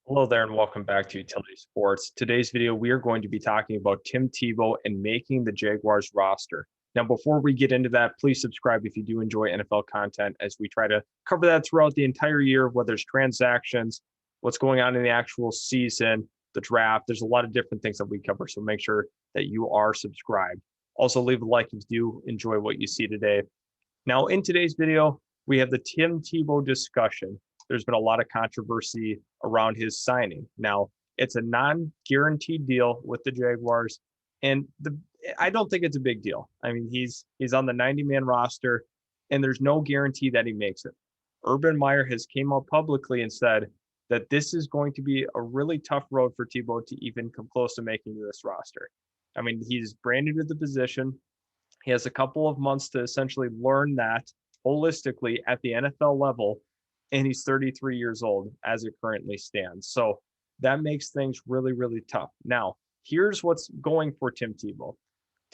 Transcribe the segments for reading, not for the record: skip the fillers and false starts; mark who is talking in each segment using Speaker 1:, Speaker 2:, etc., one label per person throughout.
Speaker 1: Hello there and welcome back to Utility Sports. Today's video, we are going to be talking about Tim Tebow and making the Jaguars roster. Now, before we get into that, please subscribe if you do enjoy NFL content as we try to cover that throughout the entire year, whether it's transactions, what's going on in the actual season, the draft. There's a lot of different things that we cover, so make sure that you are subscribed. Also, leave a like if you do enjoy what you see today. Now, in today's video, we have the Tim Tebow discussion. There's been a lot of controversy around his signing. Now, it's a non-guaranteed deal with the Jaguars, and I don't think it's a big deal. I mean, he's on the 90-man roster, and there's no guarantee that he makes it. Urban Meyer has came out publicly and said that this is going to be a really tough road for Tebow to even come close to making this roster. I mean, he's brand new to the position. He has a couple of months to essentially learn that holistically at the NFL level, and he's 33 years old as it currently stands. So that makes things really, really tough. Now, here's what's going for Tim Tebow.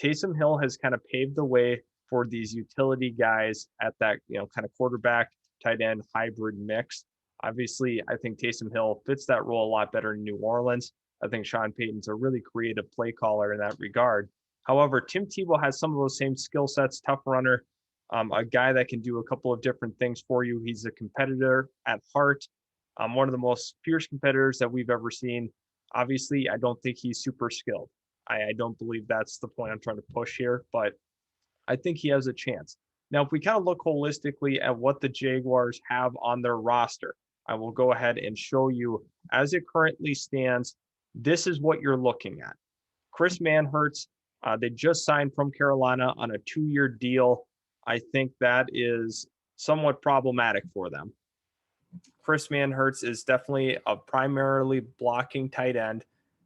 Speaker 1: Taysom Hill has kind of paved the way for these utility guys at that, kind of quarterback, tight end hybrid mix. Obviously, I think Taysom Hill fits that role a lot better in New Orleans. I think Sean Payton's a really creative play caller in that regard. However, Tim Tebow has some of those same skill sets, tough runner, a guy that can do a couple of different things for you. He's a competitor at heart, one of the most fierce competitors that we've ever seen. Obviously, I don't think he's super skilled. I don't believe that's the point I'm trying to push here, but I think he has a chance. Now, if we kind of look holistically at what the Jaguars have on their roster, I will go ahead and show you as it currently stands. This is what you're looking at. Chris Manhertz, they just signed from Carolina on a 2-year deal. I think that is somewhat problematic for them. Chris Manhertz is definitely a primarily blocking tight end,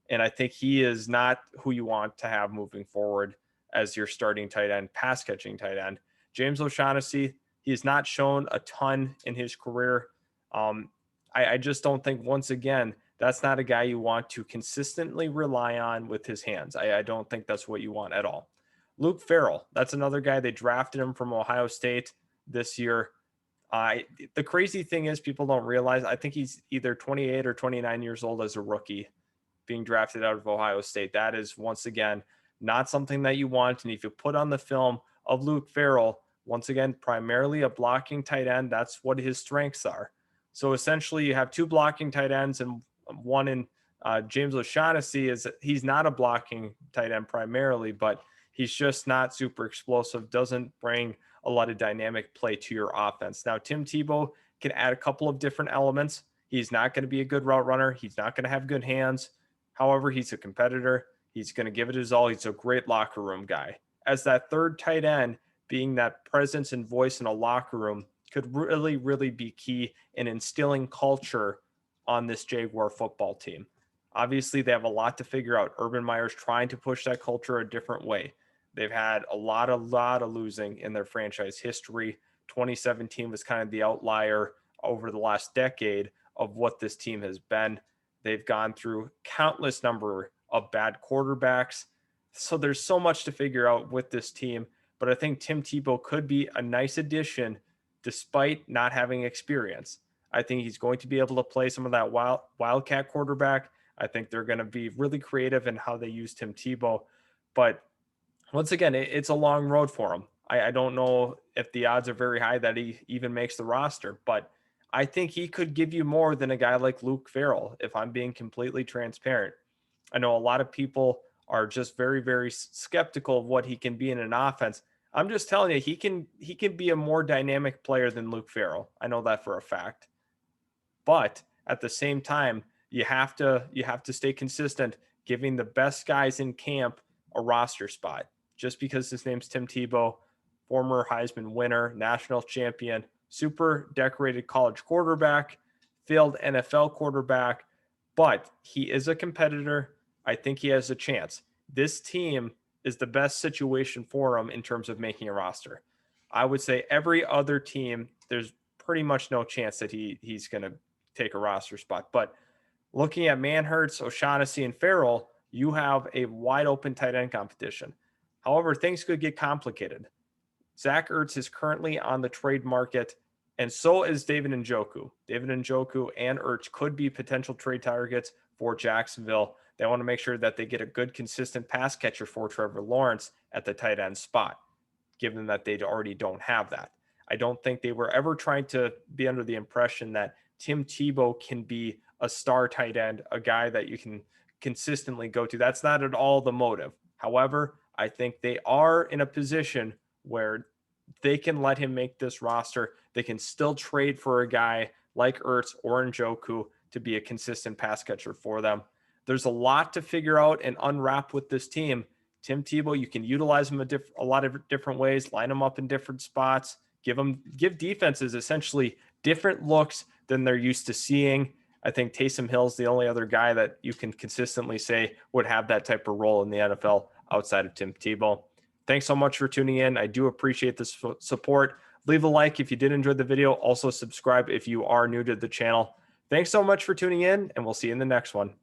Speaker 1: and I think he is not who you want to have moving forward as your starting tight end, pass catching tight end. James O'Shaughnessy, he has not shown a ton in his career. I just don't think, once again, that's not a guy you want to consistently rely on with his hands. I don't think that's what you want at all. Luke Farrell, that's another guy. They drafted him from Ohio State this year. The crazy thing is people don't realize, I think he's either 28 or 29 years old as a rookie being drafted out of Ohio State. That is, once again, not something that you want. And if you put on the film of Luke Farrell, once again, primarily a blocking tight end, that's what his strengths are. So essentially you have two blocking tight ends and one in James O'Shaughnessy. He's not a blocking tight end primarily, but he's just not super explosive, doesn't bring a lot of dynamic play to your offense. Now, Tim Tebow can add a couple of different elements. He's not going to be a good route runner. He's not going to have good hands. However, he's a competitor. He's going to give it his all. He's a great locker room guy. As that third tight end, being that presence and voice in a locker room could really, really be key in instilling culture on this Jaguar football team. Obviously, they have a lot to figure out. Urban Meyer's trying to push that culture a different way. They've had a lot of losing in their franchise history. 2017 was kind of the outlier over the last decade of what this team has been. They've gone through countless number of bad quarterbacks. So there's so much to figure out with this team. But I think Tim Tebow could be a nice addition despite not having experience. I think he's going to be able to play some of that wildcat quarterback. I think they're going to be really creative in how they use Tim Tebow. But once again, it's a long road for him. I don't know if the odds are very high that he even makes the roster, but I think he could give you more than a guy like Luke Farrell, if I'm being completely transparent. I know a lot of people are just very, very skeptical of what he can be in an offense. I'm just telling you, he can be a more dynamic player than Luke Farrell. I know that for a fact. But at the same time, you have to stay consistent, giving the best guys in camp a roster spot. Just because his name's Tim Tebow, former Heisman winner, national champion, super decorated college quarterback, failed NFL quarterback, but he is a competitor. I think he has a chance. This team is the best situation for him in terms of making a roster. I would say every other team, there's pretty much no chance that he's going to take a roster spot. But looking at Manhertz, O'Shaughnessy, and Farrell, you have a wide open tight end competition. However, things could get complicated. Zach Ertz is currently on the trade market. And so is David Njoku. David Njoku and Ertz could be potential trade targets for Jacksonville. They want to make sure that they get a good, consistent pass catcher for Trevor Lawrence at the tight end spot, given that they already don't have that. I don't think they were ever trying to be under the impression that Tim Tebow can be a star tight end, a guy that you can consistently go to. That's not at all the motive. However, I think they are in a position where they can let him make this roster. They can still trade for a guy like Ertz or Njoku to be a consistent pass catcher for them. There's a lot to figure out and unwrap with this team. Tim Tebow, you can utilize him a lot of different ways, line him up in different spots, give defenses essentially different looks than they're used to seeing. I think Taysom Hill's the only other guy that you can consistently say would have that type of role in the NFL outside of Tim Tebow. Thanks so much for tuning in. I do appreciate the support. Leave a like if you did enjoy the video. Also subscribe if you are new to the channel. Thanks so much for tuning in, and we'll see you in the next one.